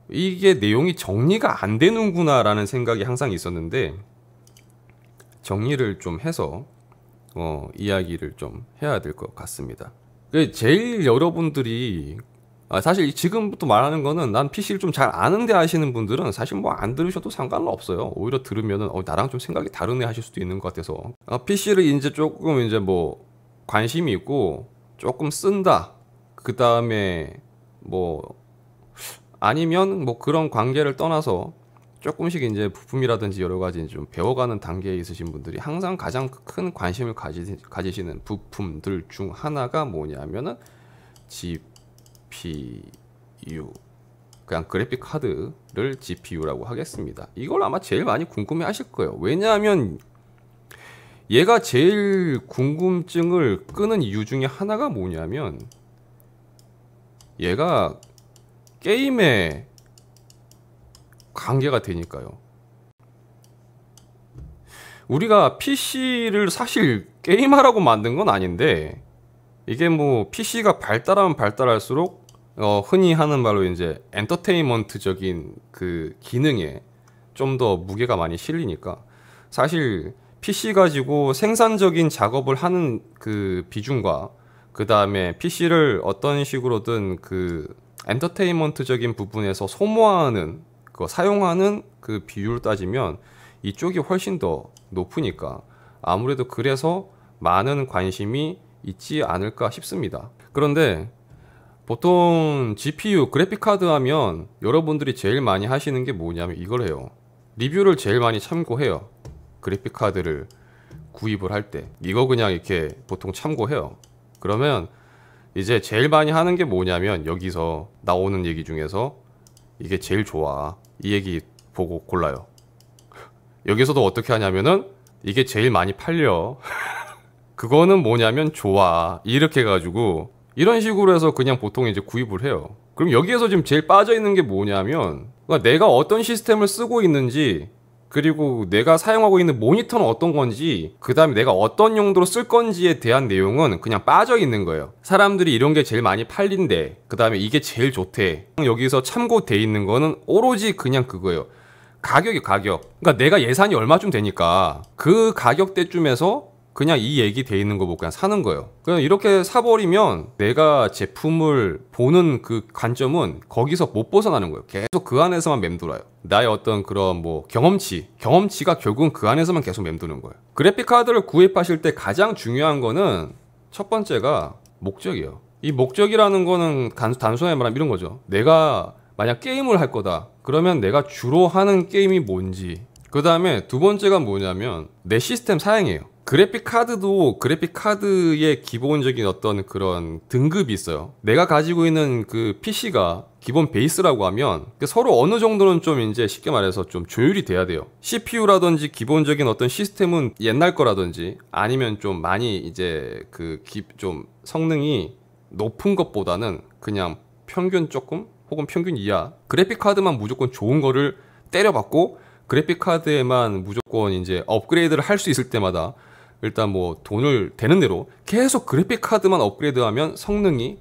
이게 내용이 정리가 안 되는구나 라는 생각이 항상 있었는데, 정리를 좀 해서 이야기를 좀 해야 될 것 같습니다. 제일 여러분들이 사실 지금부터 말하는 거는 난 PC를 좀 잘 아는데 하시는 분들은 사실 뭐 안 들으셔도 상관은 없어요. 오히려 들으면은 나랑 좀 생각이 다르네 하실 수도 있는 것 같아서, PC를 이제 조금 이제 뭐 관심이 있고 조금 쓴다, 그 다음에 뭐 아니면 뭐 그런 관계를 떠나서 조금씩 이제 부품이라든지 여러 가지 좀 배워가는 단계에 있으신 분들이 항상 가장 큰 관심을 가지시는 부품들 중 하나가 뭐냐면은 GPU, 그냥 그래픽 카드를 GPU라고 하겠습니다. 이걸 아마 제일 많이 궁금해 하실 거예요. 왜냐하면 얘가 제일 궁금증을 끄는 이유 중에 하나가 뭐냐면, 얘가 게임에 관계가 되니까요. 우리가 PC를 사실 게임하라고 만든 건 아닌데, 이게 뭐 PC가 발달하면 발달할수록 흔히 하는 말로 이제 엔터테인먼트적인 그 기능에 좀 더 무게가 많이 실리니까, 사실 PC 가지고 생산적인 작업을 하는 그 비중과 그 다음에 PC를 어떤 식으로든 그 엔터테인먼트적인 부분에서 소모하는, 사용하는 그 비율을 따지면 이쪽이 훨씬 더 높으니까 아무래도 그래서 많은 관심이 있지 않을까 싶습니다. 그런데 보통 GPU, 그래픽카드 하면 여러분들이 제일 많이 하시는 게 뭐냐면 이걸 해요. 리뷰를 제일 많이 참고해요. 그래픽카드를 구입을 할 때 이거 그냥 이렇게 보통 참고해요. 그러면 이제 제일 많이 하는 게 뭐냐면, 여기서 나오는 얘기 중에서 이게 제일 좋아, 이 얘기 보고 골라요. 여기서도 어떻게 하냐면은 이게 제일 많이 팔려 그거는 뭐냐면 좋아, 이렇게 해가지고 이런 식으로 해서 그냥 보통 이제 구입을 해요. 그럼 여기에서 지금 제일 빠져있는 게 뭐냐면, 그러니까 내가 어떤 시스템을 쓰고 있는지, 그리고 내가 사용하고 있는 모니터는 어떤 건지, 그 다음에 내가 어떤 용도로 쓸 건지에 대한 내용은 그냥 빠져 있는 거예요. 사람들이 이런 게 제일 많이 팔린대, 그 다음에 이게 제일 좋대, 여기서 참고돼 있는 거는 오로지 그냥 그거예요. 가격이 가격. 그러니까 내가 예산이 얼마쯤 되니까 그 가격대쯤에서 그냥 이 얘기 돼 있는 거 보고 그냥 사는 거예요. 그냥 이렇게 사버리면 내가 제품을 보는 그 관점은 거기서 못 벗어나는 거예요. 계속 그 안에서만 맴돌아요. 나의 어떤 그런 뭐 경험치가 결국은 그 안에서만 계속 맴도는 거예요. 그래픽 카드를 구입하실 때 가장 중요한 거는 첫 번째가 목적이에요. 이 목적이라는 거는 단순하게 말하면 이런 거죠. 내가 만약 게임을 할 거다, 그러면 내가 주로 하는 게임이 뭔지, 그 다음에 두 번째가 뭐냐면 내 시스템 사양이에요. 그래픽 카드도 그래픽 카드의 기본적인 어떤 그런 등급이 있어요. 내가 가지고 있는 그 PC가 기본 베이스라고 하면 서로 어느 정도는 좀 이제 쉽게 말해서 좀 조율이 돼야 돼요. CPU라든지 기본적인 어떤 시스템은 옛날 거라든지 아니면 좀 많이 이제 좀 성능이 높은 것보다는 그냥 평균 조금 혹은 평균 이하, 그래픽 카드만 무조건 좋은 거를 때려박고 그래픽 카드에만 무조건 이제 업그레이드를 할 수 있을 때마다 일단 뭐 돈을 되는 대로 계속 그래픽 카드만 업그레이드하면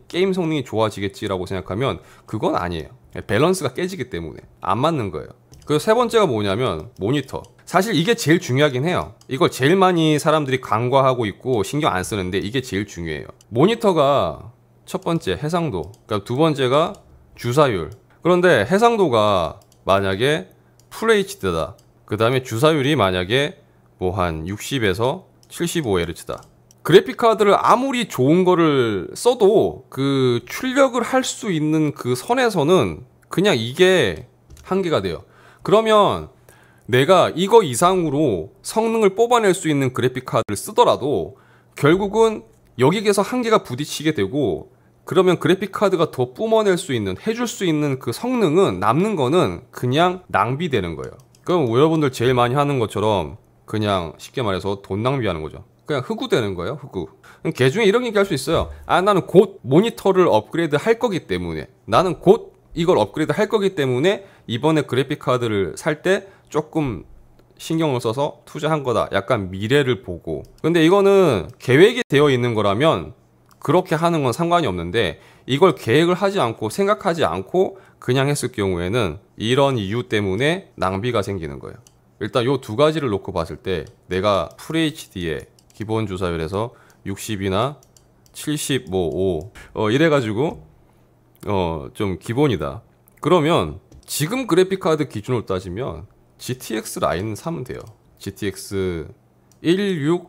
게임 성능이 좋아지겠지라고 생각하면 그건 아니에요. 밸런스가 깨지기 때문에 안 맞는 거예요. 그리고 세 번째가 뭐냐면 모니터. 사실 이게 제일 중요하긴 해요. 이걸 제일 많이 사람들이 간과하고 있고 신경 안 쓰는데 이게 제일 중요해요. 모니터가 첫 번째 해상도, 그러니까 두 번째가 주사율. 그런데 해상도가 만약에 FHD다, 그 다음에 주사율이 만약에 뭐 한 60에서 75Hz다. 그래픽 카드를 아무리 좋은 거를 써도 그 출력을 할 수 있는 그 선에서는 그냥 이게 한계가 돼요. 그러면 내가 이거 이상으로 성능을 뽑아낼 수 있는 그래픽 카드를 쓰더라도 결국은 여기에서 한계가 부딪히게 되고, 그러면 그래픽 카드가 더 뿜어낼 수 있는, 해줄 수 있는 그 성능은 남는 거는 그냥 낭비되는 거예요. 그럼 여러분들 제일 많이 하는 것처럼 그냥 쉽게 말해서 돈 낭비하는 거죠. 그냥 흑우되는 거예요, 흑우. 개 중에 이런 얘기 할 수 있어요. 나는 곧 모니터를 업그레이드 할 거기 때문에, 나는 곧 이걸 업그레이드 할 거기 때문에 이번에 그래픽 카드를 살 때 조금 신경을 써서 투자한 거다. 약간 미래를 보고. 근데 이거는 계획이 되어 있는 거라면 그렇게 하는 건 상관이 없는데, 이걸 계획을 하지 않고 생각하지 않고 그냥 했을 경우에는 이런 이유 때문에 낭비가 생기는 거예요. 일단 요 두 가지를 놓고 봤을 때 내가 FHD에 기본 주사율에서 60이나 70, 뭐 5 이래가지고 좀 기본이다. 그러면 지금 그래픽카드 기준으로 따지면 GTX 라인 사면 돼요. GTX 1650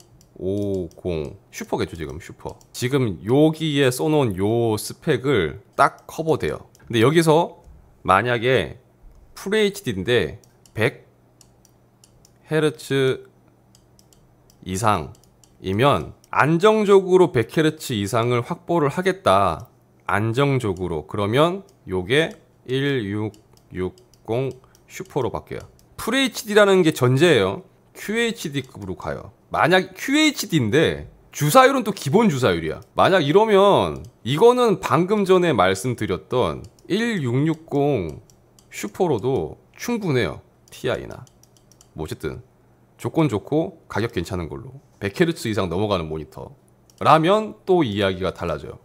슈퍼겠죠. 지금 슈퍼. 지금 여기에 써놓은 요 스펙을 딱 커버돼요. 근데 여기서 만약에 FHD인데 100Hz 이상이면 안정적으로 100Hz 이상을 확보를 하겠다. 안정적으로. 그러면 요게 1660 슈퍼로 바뀌어요. FHD라는 게 전제예요. QHD급으로 가요. 만약 QHD인데 주사율은 또 기본 주사율이야. 만약 이러면 이거는 방금 전에 말씀드렸던 1660 슈퍼로도 충분해요. TI나 뭐 어쨌든 조건 좋고 가격 괜찮은 걸로 100Hz 이상 넘어가는 모니터라면 또 이야기가 달라져요.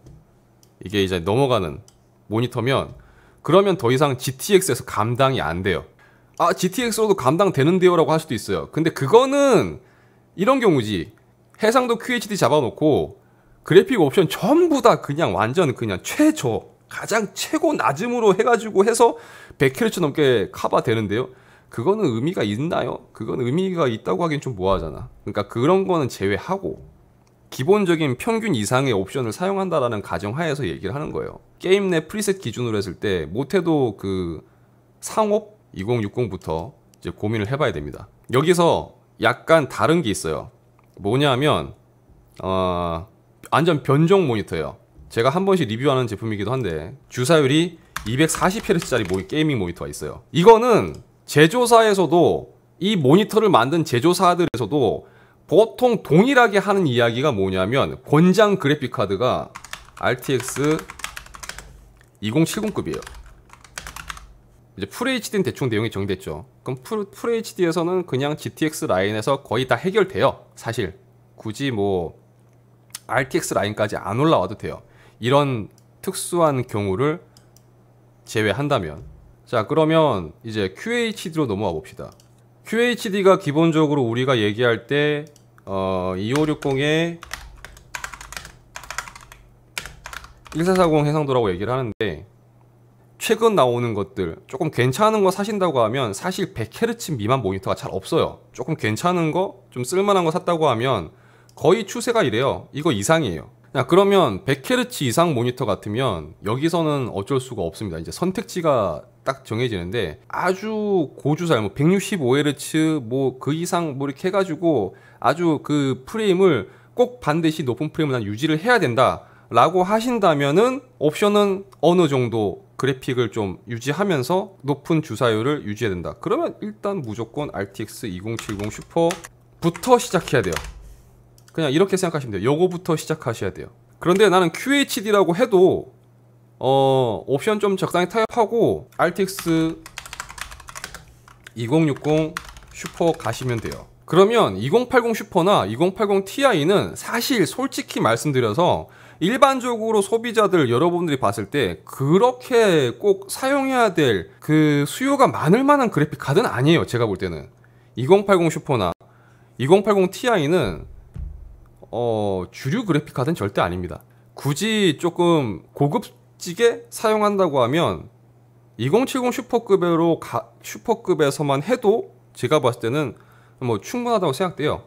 이게 이제 넘어가는 모니터면 그러면 더 이상 GTX에서 감당이 안 돼요. 아, GTX로도 감당되는데요 라고 할 수도 있어요. 근데 그거는 이런 경우지. 해상도 QHD 잡아놓고 그래픽 옵션 전부 다 그냥 완전 그냥 최저 가장 최고 낮음으로 해가지고 해서 100Hz 넘게 커버되는데요. 그거는 의미가 있나요? 그건 의미가 있다고 하긴 좀 뭐하잖아. 그러니까 그런 거는 제외하고 기본적인 평균 이상의 옵션을 사용한다라는 가정하에서 얘기를 하는 거예요. 게임 내 프리셋 기준으로 했을 때 못해도 그 상업 2060부터 이제 고민을 해봐야 됩니다. 여기서 약간 다른 게 있어요. 뭐냐면 완전 변종 모니터예요. 제가 한 번씩 리뷰하는 제품이기도 한데 주사율이 240Hz짜리 게이밍 모니터가 있어요. 이거는 제조사에서도 이 모니터를 만든 제조사들에서도 보통 동일하게 하는 이야기가 뭐냐면 권장 그래픽 카드가 RTX 2070급이에요. 이제 FHD는 대충 내용이 정됐죠. 그럼 FHD에서는 그냥 GTX 라인에서 거의 다 해결돼요. 사실 굳이 뭐 RTX 라인까지 안 올라와도 돼요. 이런 특수한 경우를 제외한다면. 자, 그러면 이제 QHD로 넘어가 봅시다. QHD가 기본적으로 우리가 얘기할 때 2560에 1440 해상도라고 얘기를 하는데 최근 나오는 것들 조금 괜찮은 거 사신다고 하면 사실 100Hz 미만 모니터가 잘 없어요. 조금 괜찮은 거, 좀 쓸만한 거 샀다고 하면 거의 추세가 이래요. 이거 이상이에요. 야, 그러면 100Hz 이상 모니터 같으면 여기서는 어쩔 수가 없습니다. 이제 선택지가 딱 정해지는데 아주 고주사율 뭐 165Hz 뭐 그 이상 뭐 이렇게 해가지고 아주 그 프레임을 꼭 반드시 높은 프레임을 난 유지를 해야 된다 라고 하신다면은 옵션은 어느 정도 그래픽을 좀 유지하면서 높은 주사율을 유지해야 된다. 그러면 일단 무조건 RTX 2070 슈퍼부터 시작해야 돼요. 그냥 이렇게 생각하시면 돼요. 요거부터 시작하셔야 돼요. 그런데 나는 QHD라고 해도 옵션 좀 적당히 타협하고 RTX 2060 슈퍼 가시면 돼요. 그러면 2080 슈퍼나 2080 Ti는 사실 솔직히 말씀드려서 일반적으로 소비자들 여러분들이 봤을 때 그렇게 꼭 사용해야 될 그 수요가 많을 만한 그래픽 카드는 아니에요. 제가 볼 때는 2080 슈퍼나 2080 Ti는 주류 그래픽 카드는 절대 아닙니다. 굳이 조금 고급지게 사용한다고 하면 2070 슈퍼급에서만 해도 제가 봤을 때는 뭐 충분하다고 생각돼요.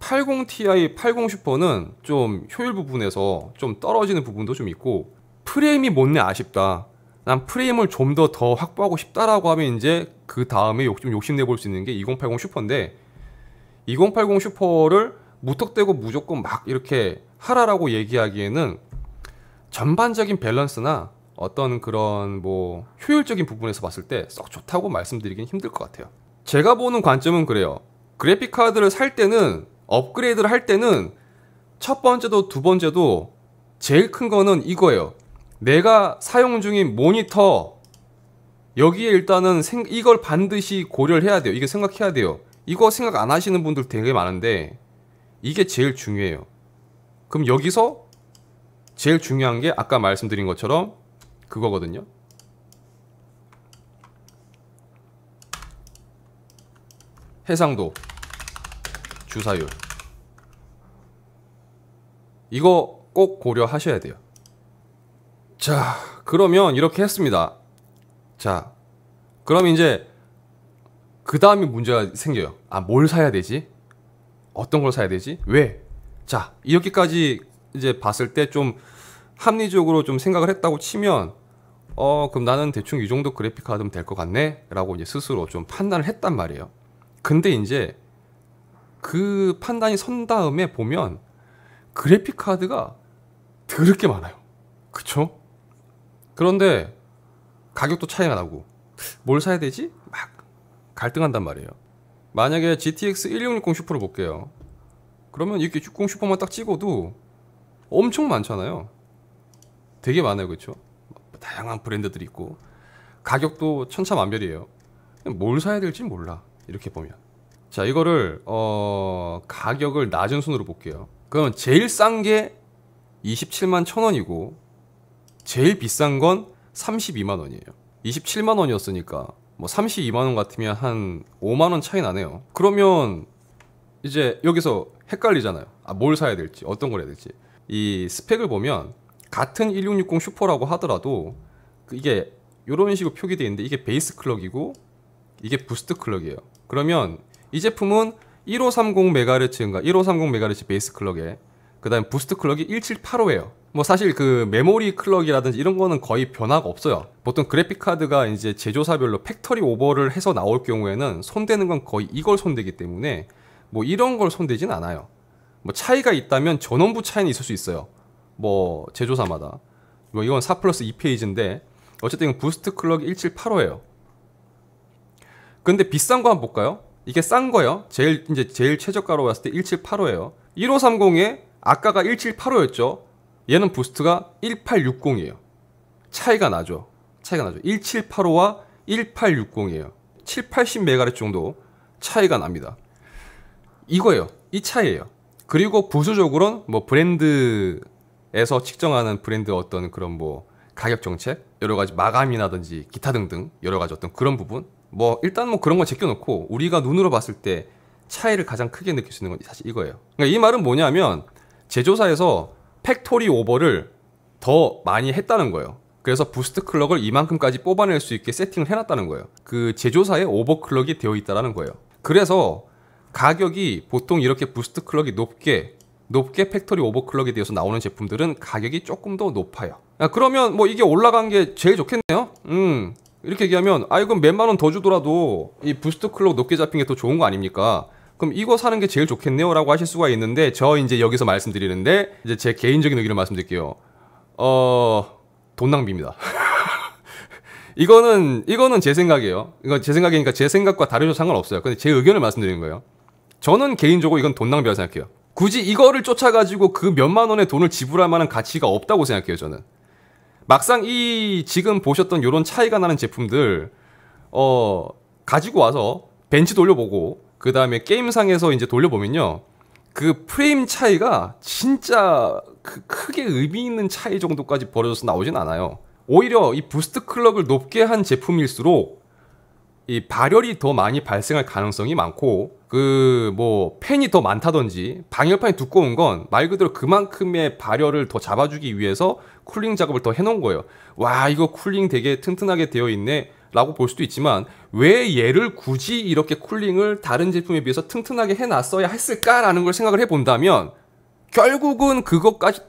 80 Ti, 80 슈퍼는 좀 효율 부분에서 좀 떨어지는 부분도 좀 있고 프레임이 못내 아쉽다. 난 프레임을 좀 더 확보하고 싶다라고 하면 이제 그 다음에 좀 욕심내볼 수 있는 게 2080 슈퍼인데 2080 슈퍼를 무턱대고 무조건 막 이렇게 하라라고 얘기하기에는 전반적인 밸런스나 어떤 그런 뭐 효율적인 부분에서 봤을 때 썩 좋다고 말씀드리긴 힘들 것 같아요. 제가 보는 관점은 그래요. 그래픽 카드를 살 때는 업그레이드를 할 때는 첫 번째도 두 번째도 제일 큰 거는 이거예요. 내가 사용 중인 모니터 여기에 일단은 이걸 반드시 고려를 해야 돼요. 이게 생각해야 돼요. 이거 생각 안 하시는 분들 되게 많은데 이게 제일 중요해요. 그럼 여기서 제일 중요한 게 아까 말씀드린 것처럼 그거거든요. 해상도, 주사율. 이거 꼭 고려하셔야 돼요. 자, 그러면 이렇게 했습니다. 자, 그럼 이제 그 다음에 문제가 생겨요. 아, 뭘 사야 되지? 어떤 걸 사야 되지? 왜? 자, 이렇게까지 이제 봤을 때 좀 합리적으로 좀 생각을 했다고 치면 그럼 나는 대충 이 정도 그래픽 카드면 될 것 같네? 라고 이제 스스로 좀 판단을 했단 말이에요. 근데 이제 그 판단이 선 다음에 보면 그래픽 카드가 더럽게 많아요. 그쵸? 그런데 가격도 차이가 나고 뭘 사야 되지? 막 갈등한단 말이에요. 만약에 GTX 1660 슈퍼를 볼게요. 그러면 이렇게 60 슈퍼만 딱 찍어도 엄청 많잖아요. 되게 많아요. 그쵸? 다양한 브랜드들이 있고 가격도 천차만별이에요. 뭘 사야 될지 몰라. 이렇게 보면. 자, 이거를 가격을 낮은 순으로 볼게요. 그러면 제일 싼 게 27만 1,000원이고 제일 비싼 건 32만 원이에요. 27만 원이었으니까 뭐 32만 원 같으면 한 5만 원 차이 나네요. 그러면 이제 여기서 헷갈리잖아요. 아, 뭘 사야 될지, 어떤 걸 해야 될지. 이 스펙을 보면 같은 1660 슈퍼라고 하더라도 이게 이런 식으로 표기되어 있는데 이게 베이스 클럭이고 이게 부스트 클럭이에요. 그러면 이 제품은 1530MHz인가 1530MHz 베이스 클럭에 그 다음 부스트 클럭이 1785예요. 뭐 사실 그 메모리 클럭이라든지 이런 거는 거의 변화가 없어요. 보통 그래픽 카드가 이제 제조사별로 팩토리 오버를 해서 나올 경우에는 손대는 건 거의 이걸 손대기 때문에 뭐 이런 걸 손대진 않아요. 뭐 차이가 있다면 전원부 차이는 있을 수 있어요. 뭐 제조사마다. 뭐 이건 4+2페이지인데 어쨌든 부스트 클럭이 1785예요. 근데 비싼 거 한번 볼까요? 이게 싼 거요. 제일 최저가로 봤을 때 1785예요. 1530에 아까가 1785였죠. 얘는 부스트가 1860이에요. 차이가 나죠. 1785와 1860이에요. 7, 80MHz 정도 차이가 납니다. 이거예요. 이 차이예요. 그리고 부수적으로는 뭐 브랜드에서 측정하는 브랜드 어떤 그런 뭐 가격 정책, 여러 가지 마감이라든지 기타 등등 여러 가지 어떤 그런 부분, 뭐 일단 뭐 그런 거 제껴놓고 우리가 눈으로 봤을 때 차이를 가장 크게 느낄 수 있는 건 사실 이거예요. 그러니까 이 말은 뭐냐면 제조사에서 팩토리 오버를 더 많이 했다는 거예요. 그래서 부스트 클럭을 이만큼까지 뽑아낼 수 있게 세팅을 해놨다는 거예요. 그 제조사에 오버클럭이 되어 있다는 거예요. 그래서 가격이 보통 이렇게 부스트 클럭이 높게 팩토리 오버클럭이 되어서 나오는 제품들은 가격이 조금 더 높아요. 그러면 뭐 이게 올라간 게 제일 좋겠네요. 이렇게 얘기하면 이건 몇만 원 더 주더라도 이 부스트 클럭 높게 잡힌 게 더 좋은 거 아닙니까? 그럼 이거 사는 게 제일 좋겠네요 라고 하실 수가 있는데 저 이제 여기서 말씀드리는데 이제 제 개인적인 의견을 말씀드릴게요. 돈 낭비입니다. 이거는 제 생각이에요. 이거 제 생각이니까 제 생각과 다르셔도 상관없어요. 근데 제 의견을 말씀드리는 거예요. 저는 개인적으로 이건 돈 낭비라고 생각해요. 굳이 이거를 쫓아가지고 그 몇만 원의 돈을 지불할 만한 가치가 없다고 생각해요, 저는. 막상 이 지금 보셨던 요런 차이가 나는 제품들 가지고 와서 벤치 돌려보고 그 다음에 게임상에서 이제 돌려보면요, 그 프레임 차이가 진짜 크게 의미 있는 차이 정도까지 벌어져서 나오진 않아요. 오히려 이 부스트 클럭을 높게 한 제품일수록 이 발열이 더 많이 발생할 가능성이 많고 그 뭐 팬이 더 많다든지 방열판이 두꺼운 건 말 그대로 그만큼의 발열을 더 잡아주기 위해서 쿨링 작업을 더 해놓은 거예요. 와, 이거 쿨링 되게 튼튼하게 되어 있네 라고 볼 수도 있지만 왜 얘를 굳이 이렇게 쿨링을 다른 제품에 비해서 튼튼하게 해놨어야 했을까라는 걸 생각을 해본다면 결국은 그것까지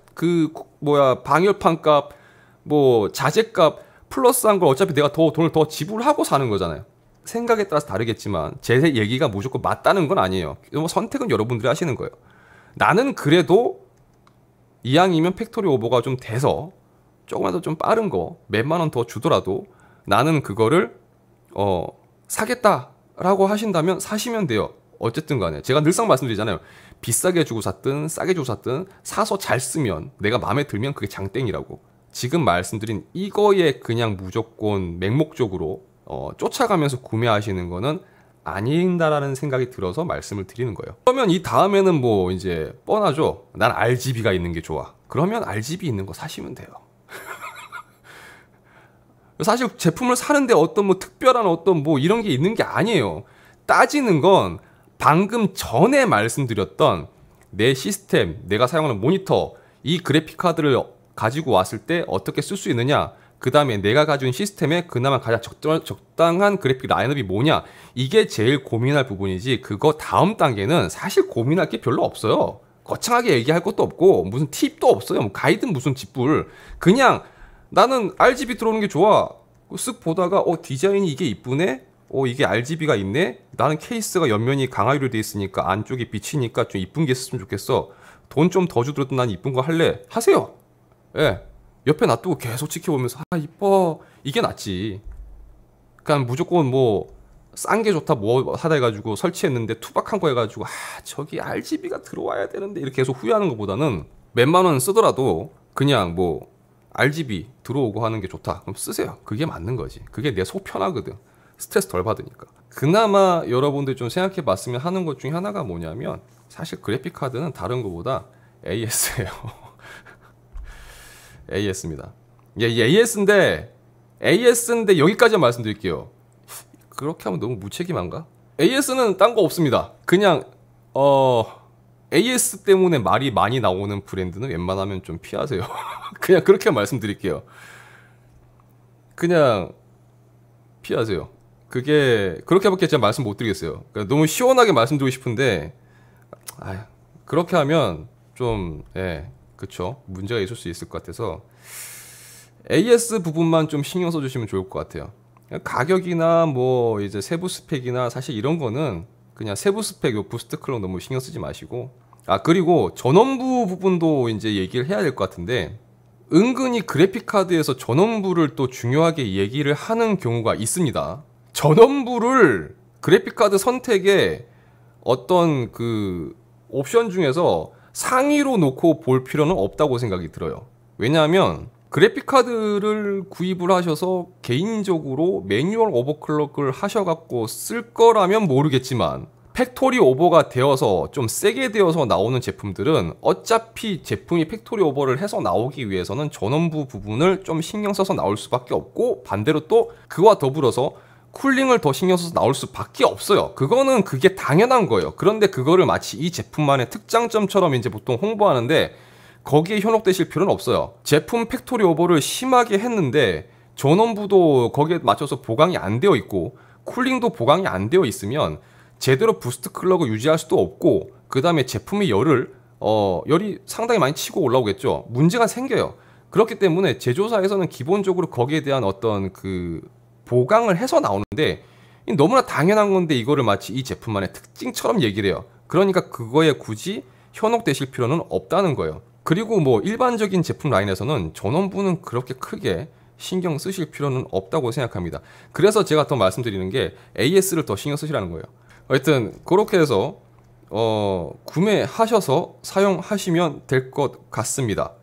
방열판 값 뭐 자재값 플러스한 걸 어차피 내가 돈을 더 지불하고 사는 거잖아요. 생각에 따라서 다르겠지만 제 얘기가 무조건 맞다는 건 아니에요. 선택은 여러분들이 하시는 거예요. 나는 그래도 이왕이면 팩토리 오버가 좀 돼서 조금이라도 좀 빠른 거 몇만 원 더 주더라도 나는 그거를 사겠다라고 하신다면 사시면 돼요. 어쨌든 간에 제가 늘상 말씀드리잖아요. 비싸게 주고 샀든 싸게 주고 샀든 사서 잘 쓰면 내가 마음에 들면 그게 장땡이라고. 지금 말씀드린 이거에 그냥 무조건 맹목적으로 쫓아가면서 구매하시는 거는 아닌다라는 생각이 들어서 말씀을 드리는 거예요. 그러면 이 다음에는 뭐 이제 뻔하죠. 난 RGB가 있는 게 좋아. 그러면 RGB 있는 거 사시면 돼요. 사실 제품을 사는데 어떤 뭐 특별한 어떤 뭐 이런 게 있는 게 아니에요. 따지는 건 방금 전에 말씀드렸던 내 시스템, 내가 사용하는 모니터, 이 그래픽 카드를 가지고 왔을 때 어떻게 쓸 수 있느냐, 그 다음에 내가 가진 시스템에 그나마 가장 적당한 그래픽 라인업이 뭐냐, 이게 제일 고민할 부분이지, 그거 다음 단계는 사실 고민할 게 별로 없어요. 거창하게 얘기할 것도 없고 무슨 팁도 없어요. 뭐 가이드 무슨 짚불. 그냥 나는 RGB 들어오는 게 좋아. 쓱 보다가 디자인이 이게 이쁘네, 이게 RGB가 있네, 나는 케이스가 옆면이 강화유로 돼 있으니까 안쪽이 비치니까 좀 이쁜 게 있으면 좋겠어, 돈 좀 더 주더라도 난 이쁜 거 할래, 하세요. 예. 옆에 놔두고 계속 지켜보면서 이뻐, 이게 낫지. 그냥 무조건 뭐 싼 게 좋다 뭐 하다 해가지고 설치했는데 투박한 거 해가지고 저기 RGB가 들어와야 되는데 이렇게 계속 후회하는 것보다는 몇만 원 쓰더라도 그냥 뭐 RGB 들어오고 하는 게 좋다, 그럼 쓰세요. 그게 맞는 거지. 그게 내 속 편하거든. 스트레스 덜 받으니까. 그나마 여러분들 좀 생각해 봤으면 하는 것 중에 하나가 뭐냐면, 사실 그래픽 카드는 다른 것보다 AS예요. AS입니다. 예, AS인데 여기까지 말씀드릴게요. 그렇게 하면 너무 무책임한가? AS는 딴 거 없습니다. 그냥 AS 때문에 말이 많이 나오는 브랜드는 웬만하면 좀 피하세요. 그냥 그렇게 말씀드릴게요. 그냥 피하세요. 그게 그렇게밖에 제가 말씀 못 드리겠어요. 그러니까 너무 시원하게 말씀드리고 싶은데 그렇게 하면 좀 그쵸, 문제가 있을 수 있을 것 같아서 AS 부분만 좀 신경 써주시면 좋을 것 같아요. 가격이나 뭐 이제 세부 스펙이나 사실 이런 거는 그냥 세부 스펙 요 부스트 클럭 너무 신경 쓰지 마시고, 그리고 전원부 부분도 이제 얘기를 해야 될 것 같은데, 은근히 그래픽 카드에서 전원부를 또 중요하게 얘기를 하는 경우가 있습니다. 전원부를 그래픽 카드 선택에 어떤 그 옵션 중에서 상위로 놓고 볼 필요는 없다고 생각이 들어요. 왜냐하면 그래픽 카드를 구입을 하셔서 개인적으로 매뉴얼 오버클럭을 하셔갖고 쓸 거라면 모르겠지만, 팩토리 오버가 되어서 좀 세게 되어서 나오는 제품들은 어차피 제품이 팩토리 오버를 해서 나오기 위해서는 전원부 부분을 좀 신경 써서 나올 수밖에 없고, 반대로 또 그와 더불어서 쿨링을 더 신경 써서 나올 수밖에 없어요. 그게 당연한 거예요. 그런데 그거를 마치 이 제품만의 특장점처럼 이제 보통 홍보하는데, 거기에 현혹되실 필요는 없어요. 제품 팩토리 오버를 심하게 했는데 전원부도 거기에 맞춰서 보강이 안 되어 있고 쿨링도 보강이 안 되어 있으면 제대로 부스트 클럭을 유지할 수도 없고, 그 다음에 제품의 열이 상당히 많이 치고 올라오겠죠. 문제가 생겨요. 그렇기 때문에 제조사에서는 기본적으로 거기에 대한 어떤 그 보강을 해서 나오는데, 너무나 당연한 건데 이거를 마치 이 제품만의 특징처럼 얘기를 해요. 그러니까 그거에 굳이 현혹되실 필요는 없다는 거예요. 그리고 뭐 일반적인 제품 라인에서는 전원부는 그렇게 크게 신경 쓰실 필요는 없다고 생각합니다. 그래서 제가 더 말씀드리는 게 AS를 더 신경 쓰시라는 거예요. 하여튼 그렇게 해서 구매하셔서 사용하시면 될 것 같습니다.